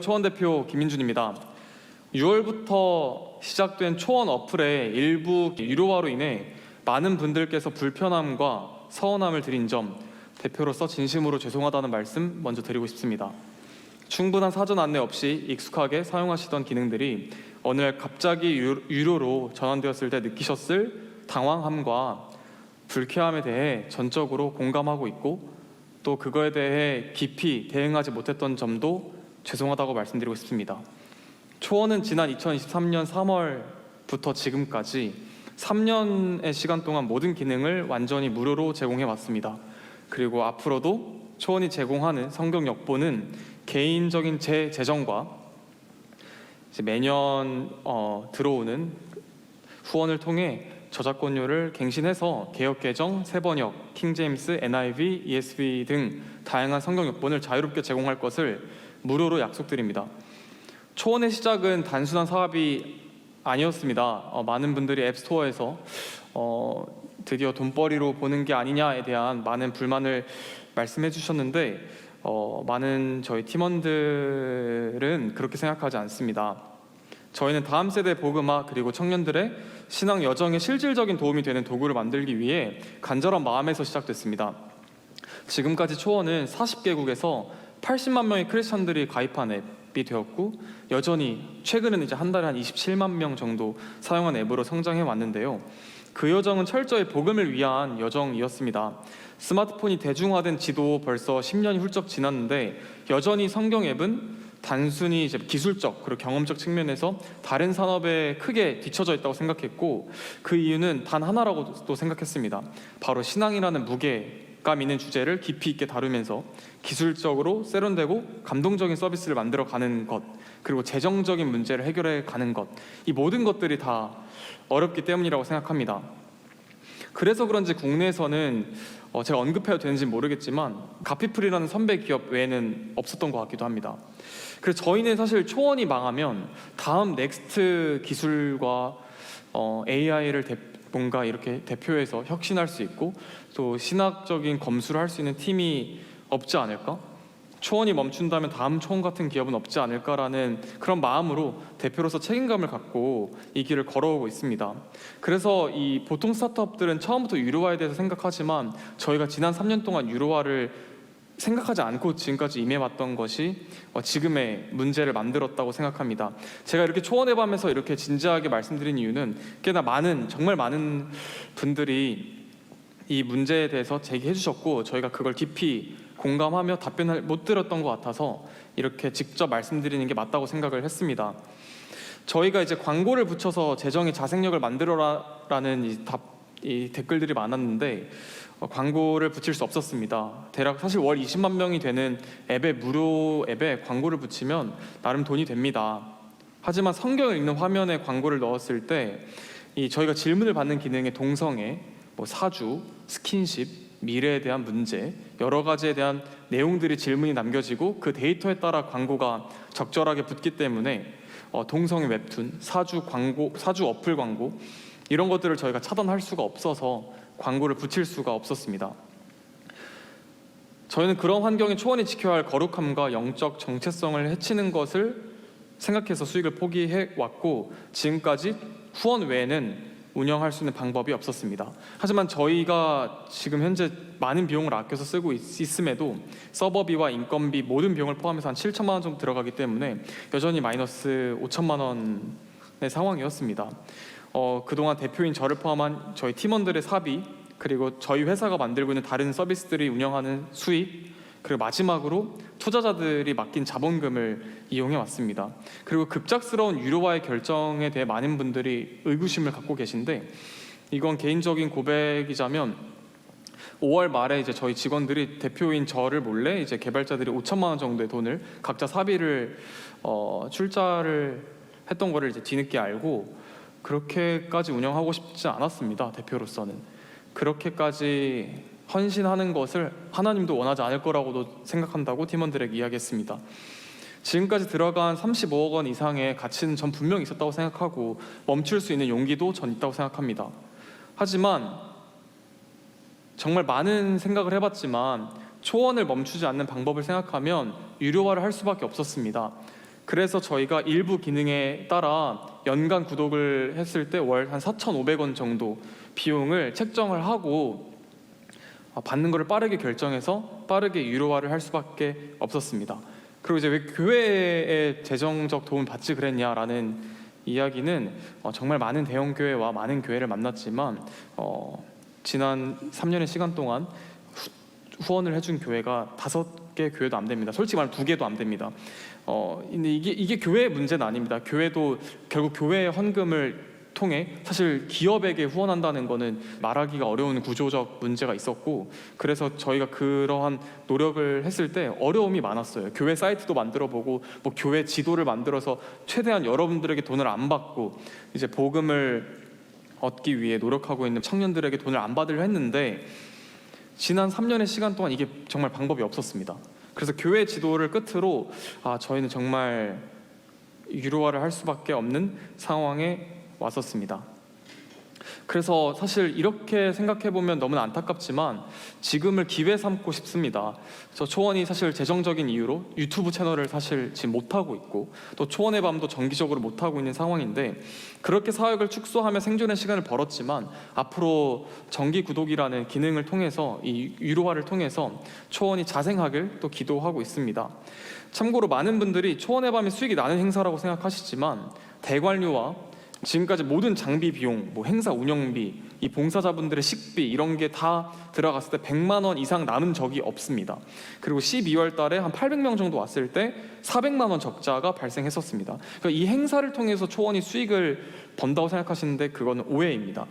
초원 대표 김민준입니다. 6월부터 시작된 초원 어플의 일부 유료화로 인해 많은 분들께서 불편함과 서운함을 드린 점 대표로서 진심으로 죄송하다는 말씀 먼저 드리고 싶습니다. 충분한 사전 안내 없이 익숙하게 사용하시던 기능들이 어느 날 갑자기 유료로 전환되었을 때 느끼셨을 당황함과 불쾌함에 대해 전적으로 공감하고 있고, 또 그거에 대해 깊이 대응하지 못했던 점도 죄송하다고 말씀드리고 싶습니다. 초원은 지난 2023년 3월부터 지금까지 3년의 시간 동안 모든 기능을 완전히 무료로 제공해 왔습니다. 그리고 앞으로도 초원이 제공하는 성경 역보는 개인적인 제 재정과 매년 들어오는 후원을 통해 저작권료를 갱신해서 개역 개정, 새번역, 킹제임스, NIV, ESV 등 다양한 성경 역본을 자유롭게 제공할 것을 무료로 약속드립니다. 초원의 시작은 단순한 사업이 아니었습니다. 많은 분들이 앱스토어에서 드디어 돈벌이로 보는 게 아니냐에 대한 많은 불만을 말씀해 주셨는데, 많은 저희 팀원들은 그렇게 생각하지 않습니다. 저희는 다음 세대 복음화 그리고 청년들의 신앙 여정에 실질적인 도움이 되는 도구를 만들기 위해 간절한 마음에서 시작됐습니다. 지금까지 초원은 40개국에서 80만 명의 크리스천들이 가입한 앱이 되었고, 여전히 최근에는 이제 한 달에 한 27만 명 정도 사용한 앱으로 성장해 왔는데요. 그 여정은 철저히 복음을 위한 여정이었습니다. 스마트폰이 대중화된 지도 벌써 10년이 훌쩍 지났는데, 여전히 성경 앱은 단순히 이제 기술적 그리고 경험적 측면에서 다른 산업에 크게 뒤처져 있다고 생각했고, 그 이유는 단 하나라고도 생각했습니다. 바로 신앙이라는 무게감 있는 주제를 깊이 있게 다루면서 기술적으로 세련되고 감동적인 서비스를 만들어가는 것, 그리고 재정적인 문제를 해결해 가는 것, 이 모든 것들이 다 어렵기 때문이라고 생각합니다. 그래서 그런지 국내에서는 제가 언급해도 되는지 모르겠지만 가피풀이라는 선배 기업 외에는 없었던 것 같기도 합니다. 그래서 저희는 사실 초원이 망하면 다음 넥스트 기술과 AI를 뭔가 이렇게 대표해서 혁신할 수 있고, 또 신학적인 검수를 할 수 있는 팀이 없지 않을까? 초원이 멈춘다면 다음 초원 같은 기업은 없지 않을까라는 그런 마음으로 대표로서 책임감을 갖고 이 길을 걸어오고 있습니다. 그래서 이 보통 스타트업들은 처음부터 유료화에 대해서 생각하지만, 저희가 지난 3년 동안 유료화를 생각하지 않고 지금까지 임해왔던 것이 지금의 문제를 만들었다고 생각합니다. 제가 이렇게 초원의 밤에서 이렇게 진지하게 말씀드린 이유는 꽤나 정말 많은 분들이 이 문제에 대해서 제기해 주셨고, 저희가 그걸 깊이 공감하며 답변을 못 드렸던 것 같아서 이렇게 직접 말씀드리는 게 맞다고 생각을 했습니다. 저희가 이제 광고를 붙여서 재정의 자생력을 만들어라라는 이 댓글들이 많았는데, 광고를 붙일 수 없었습니다. 대략 사실 월 20만 명이 되는 무료 앱에 광고를 붙이면 나름 돈이 됩니다. 하지만 성경을 읽는 화면에 광고를 넣었을 때 저희가 질문을 받는 기능의 동성애, 사주, 스킨십, 미래에 대한 문제, 여러 가지에 대한 내용들이 질문이 남겨지고 그 데이터에 따라 광고가 적절하게 붙기 때문에 동성애 웹툰, 사주 어플 광고, 이런 것들을 저희가 차단할 수가 없어서 광고를 붙일 수가 없었습니다. 저희는 그런 환경에 초원이 지켜야 할 거룩함과 영적 정체성을 해치는 것을 생각해서 수익을 포기해 왔고, 지금까지 후원 외에는 운영할 수 있는 방법이 없었습니다. 하지만 저희가 지금 현재 많은 비용을 아껴서 쓰고 있음에도 서버비와 인건비 모든 비용을 포함해서 한 7천만 원 정도 들어가기 때문에 여전히 마이너스 5천만 원의 상황이었습니다. 그동안 대표인 저를 포함한 저희 팀원들의 사비, 그리고 저희 회사가 만들고 있는 다른 서비스들이 운영하는 수익, 그리고 마지막으로 투자자들이 맡긴 자본금을 이용해 왔습니다. 그리고 급작스러운 유료화의 결정에 대해 많은 분들이 의구심을 갖고 계신데, 이건 개인적인 고백이자면 5월 말에 이제 저희 직원들이 대표인 저를 몰래 이제 개발자들이 5천만 원 정도의 돈을 각자 사비를 출자를 했던 거를 이제 뒤늦게 알고, 그렇게까지 운영하고 싶지 않았습니다. 대표로서는 그렇게까지 헌신하는 것을 하나님도 원하지 않을 거라고도 생각한다고 팀원들에게 이야기했습니다. 지금까지 들어간 35억 원 이상의 가치는 전 분명히 있었다고 생각하고 멈출 수 있는 용기도 전 있다고 생각합니다. 하지만 정말 많은 생각을 해봤지만 초원을 멈추지 않는 방법을 생각하면 유료화를 할 수밖에 없었습니다. 그래서 저희가 일부 기능에 따라 연간 구독을 했을 때 월 한 4,500원 정도 비용을 책정을 하고 받는 것을 빠르게 결정해서 빠르게 유료화를 할 수밖에 없었습니다. 그리고 이제 왜 교회의 재정적 도움을 받지 그랬냐라는 이야기는 정말 많은 대형 교회와 많은 교회를 만났지만 지난 3년의 시간 동안 후원을 해준 교회가 5개 교회도 안 됩니다. 솔직히 말하면 2개도 안 됩니다. 근데 이게 교회의 문제는 아닙니다. 교회도 결국 교회의 헌금을 통해 사실 기업에게 후원한다는 거는 말하기가 어려운 구조적 문제가 있었고, 그래서 저희가 그러한 노력을 했을 때 어려움이 많았어요. 교회 사이트도 만들어보고 뭐 교회 지도를 만들어서 최대한 여러분들에게 돈을 안 받고 이제 복음을 얻기 위해 노력하고 있는 청년들에게 돈을 안 받으려 했는데, 지난 3년의 시간 동안 이게 정말 방법이 없었습니다. 그래서 교회 지도를 끝으로 저희는 정말 유료화를 할 수밖에 없는 상황에 왔었습니다. 그래서 사실 이렇게 생각해보면 너무나 안타깝지만 지금을 기회 삼고 싶습니다. 저 초원이 사실 재정적인 이유로 유튜브 채널을 사실 지금 못하고 있고, 또 초원의 밤도 정기적으로 못하고 있는 상황인데, 그렇게 사역을 축소하며 생존의 시간을 벌었지만 앞으로 정기 구독이라는 기능을 통해서, 이 유료화를 통해서 초원이 자생하길 또 기도하고 있습니다. 참고로 많은 분들이 초원의 밤이 수익이 나는 행사라고 생각하시지만 대관료와 지금까지 모든 장비 비용, 뭐 행사 운영비, 이 봉사자분들의 식비 이런 게 다 들어갔을 때 100만 원 이상 남은 적이 없습니다. 그리고 12월 달에 한 800명 정도 왔을 때 400만 원 적자가 발생했었습니다. 그러니까 이 행사를 통해서 초원이 수익을 번다고 생각하시는데 그거는 오해입니다.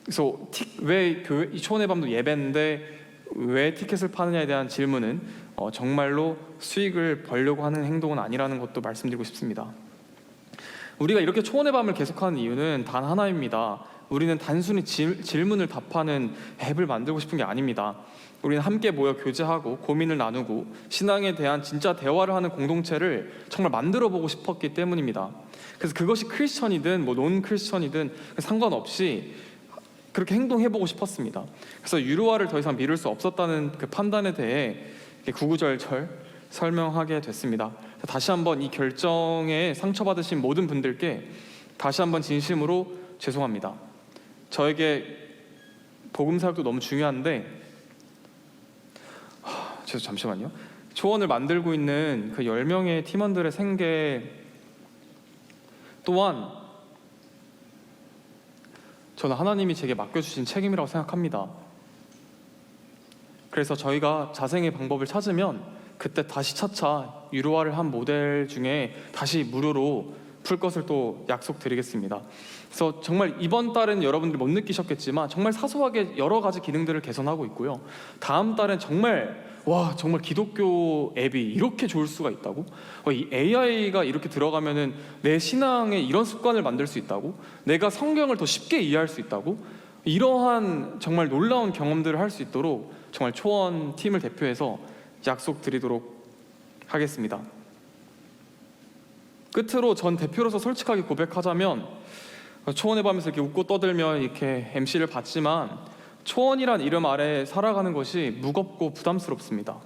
그래서 왜 교회, 이 초원의 밤도 예배인데 왜 티켓을 파느냐에 대한 질문은 정말로 수익을 벌려고 하는 행동은 아니라는 것도 말씀드리고 싶습니다. 우리가 이렇게 초원의 밤을 계속하는 이유는 단 하나입니다. 우리는 단순히 질문을 답하는 앱을 만들고 싶은 게 아닙니다. 우리는 함께 모여 교제하고 고민을 나누고 신앙에 대한 진짜 대화를 하는 공동체를 정말 만들어 보고 싶었기 때문입니다. 그래서 그것이 크리스천이든 뭐 논 크리스천이든 상관없이 그렇게 행동해보고 싶었습니다. 그래서 유료화를 더 이상 미룰 수 없었다는 그 판단에 대해 구구절절 설명하게 됐습니다. 다시 한번 이 결정에 상처받으신 모든 분들께 다시 한번 진심으로 죄송합니다. 저에게 복음 사역도 너무 중요한데 잠시만요. 초원을 만들고 있는 그 10명의 팀원들의 생계 또한 저는 하나님이 제게 맡겨주신 책임이라고 생각합니다. 그래서 저희가 자생의 방법을 찾으면 그때 다시 차차 유료화를 한 모델 중에 다시 무료로 풀 것을 또 약속드리겠습니다. 그래서 정말 이번 달은 여러분들이 못 느끼셨겠지만 정말 사소하게 여러 가지 기능들을 개선하고 있고요. 다음 달엔 정말 기독교 앱이 이렇게 좋을 수가 있다고? 이 AI가 이렇게 들어가면은 내 신앙에 이런 습관을 만들 수 있다고? 내가 성경을 더 쉽게 이해할 수 있다고? 이러한 정말 놀라운 경험들을 할 수 있도록 정말 초원 팀을 대표해서 약속드리도록 하겠습니다. 끝으로 전 대표로서 솔직하게 고백하자면 초원의 밤에서 이렇게 웃고 떠들며 이렇게 MC를 받지만 초원이란 이름 아래 살아가는 것이 무겁고 부담스럽습니다.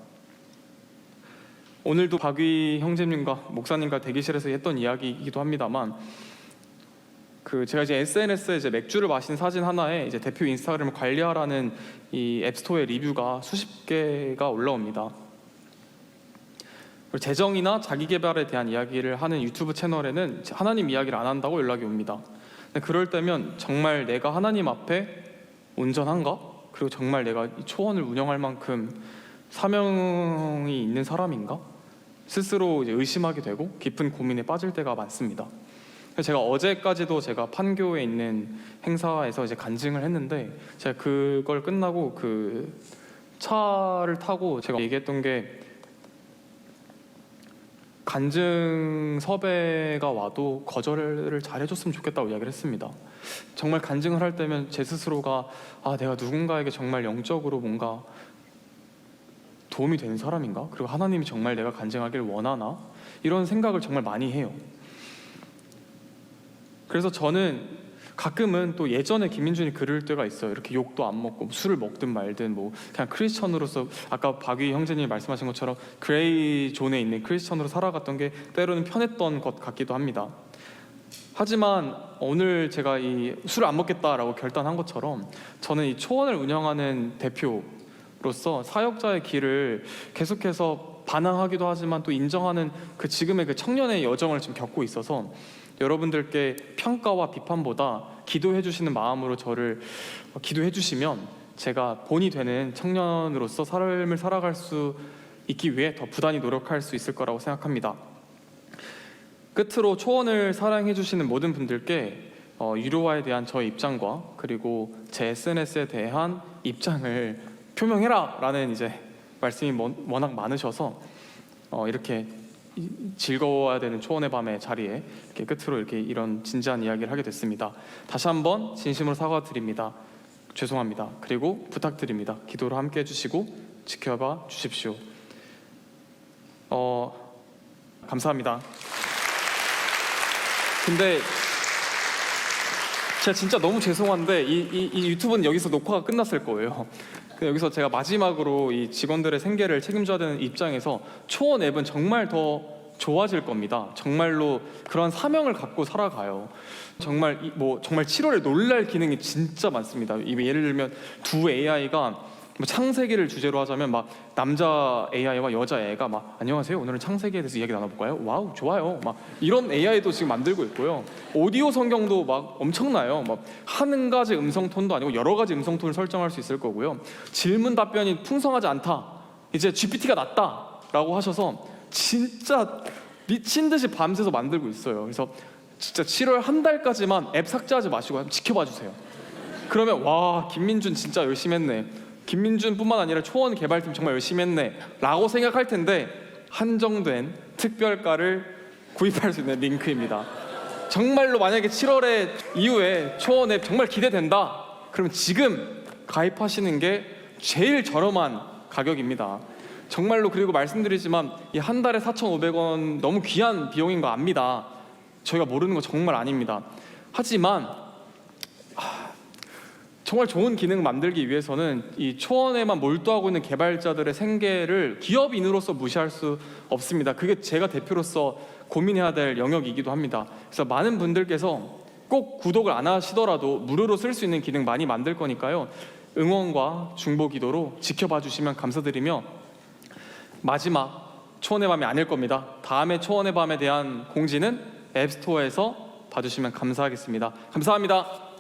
오늘도 박위 형제님과 목사님과 대기실에서 했던 이야기이기도 합니다만 제가 이제 SNS에 이제 맥주를 마신 사진 하나에 이제 대표 인스타그램을 관리하라는 이 앱스토어의 리뷰가 수십 개가 올라옵니다. 그리고 재정이나 자기개발에 대한 이야기를 하는 유튜브 채널에는 하나님 이야기를 안 한다고 연락이 옵니다. 근데 그럴 때면 정말 내가 하나님 앞에 온전한가? 그리고 정말 내가 이 초원을 운영할 만큼 사명이 있는 사람인가? 스스로 이제 의심하게 되고 깊은 고민에 빠질 때가 많습니다. 제가 어제까지도 제가 판교에 있는 행사에서 이제 간증을 했는데 제가 그걸 끝나고 그 차를 타고 제가 얘기했던 게 간증 섭외가 와도 거절을 잘 해줬으면 좋겠다고 이야기를 했습니다. 정말 간증을 할 때면 제 스스로가 내가 누군가에게 정말 영적으로 뭔가 도움이 되는 사람인가? 그리고 하나님이 정말 내가 간증하길 원하나? 이런 생각을 정말 많이 해요. 그래서 저는 가끔은 또 예전에 김민준이 그럴 때가 있어요. 이렇게 욕도 안 먹고 술을 먹든 말든 뭐 그냥 크리스천으로서, 아까 박위 형제님이 말씀하신 것처럼 그레이 존에 있는 크리스천으로 살아갔던 게 때로는 편했던 것 같기도 합니다. 하지만 오늘 제가 이 술을 안 먹겠다라고 결단한 것처럼 저는 이 초원을 운영하는 대표로서 사역자의 길을 계속해서 반항하기도 하지만 또 인정하는 그 지금의 그 청년의 여정을 지금 겪고 있어서 여러분들께 평가와 비판보다 기도해 주시는 마음으로 저를 기도해 주시면 제가 본이 되는 청년으로서 삶을 살아갈 수 있기 위해 더 부단히 노력할 수 있을 거라고 생각합니다. 끝으로 초원을 사랑해 주시는 모든 분들께 유료화에 대한 저의 입장과 그리고 제 SNS에 대한 입장을 표명해라 라는 이제 말씀이 워낙 많으셔서 이렇게 즐거워야 되는 초원의 밤의 자리에 이렇게 끝으로 이렇게 이런 진지한 이야기를 하게 됐습니다. 다시 한번 진심으로 사과드립니다. 죄송합니다. 그리고 부탁드립니다. 기도로 함께 해주시고 지켜봐 주십시오. 감사합니다. 근데 제가 진짜 너무 죄송한데 이 유튜브는 여기서 녹화가 끝났을 거예요. 여기서 제가 마지막으로 이 직원들의 생계를 책임져야 되는 입장에서 초원 앱은 정말 더 좋아질 겁니다. 정말로 그런 사명을 갖고 살아가요. 정말 정말 7월에 놀랄 기능이 진짜 많습니다. 예를 들면 두 AI가 창세기를 주제로 하자면 막 남자 AI와 여자 AI가 막 안녕하세요, 오늘은 창세기에 대해서 이야기 나눠볼까요? 와우, 좋아요. 막 이런 AI도 지금 만들고 있고요. 오디오 성경도 막 엄청나요. 막 한 가지 음성 톤도 아니고 여러 가지 음성 톤을 설정할 수 있을 거고요. 질문 답변이 풍성하지 않다, 이제 GPT가 낫다라고 하셔서 진짜 미친 듯이 밤새서 만들고 있어요. 그래서 진짜 7월 한 달까지만 앱 삭제하지 마시고 지켜봐 주세요. 그러면 와, 김민준 진짜 열심히 했네, 김민준뿐만 아니라 초원 개발팀 정말 열심히 했네 라고 생각할 텐데 한정된 특별가를 구입할 수 있는 링크입니다. 정말로 만약에 7월에 이후에 초원 앱 정말 기대된다 그러면 지금 가입하시는 게 제일 저렴한 가격입니다. 정말로. 그리고 말씀드리지만 이 한 달에 4,500원 너무 귀한 비용인 거 압니다. 저희가 모르는 거 정말 아닙니다. 하지만 정말 좋은 기능 만들기 위해서는 이 초원에만 몰두하고 있는 개발자들의 생계를 기업인으로서 무시할 수 없습니다. 그게 제가 대표로서 고민해야 될 영역이기도 합니다. 그래서 많은 분들께서 꼭 구독을 안 하시더라도 무료로 쓸 수 있는 기능 많이 만들 거니까요, 응원과 중보 기도로 지켜봐 주시면 감사드리며, 마지막 초원의 밤이 아닐 겁니다. 다음에 초원의 밤에 대한 공지는 앱스토어에서 봐주시면 감사하겠습니다. 감사합니다.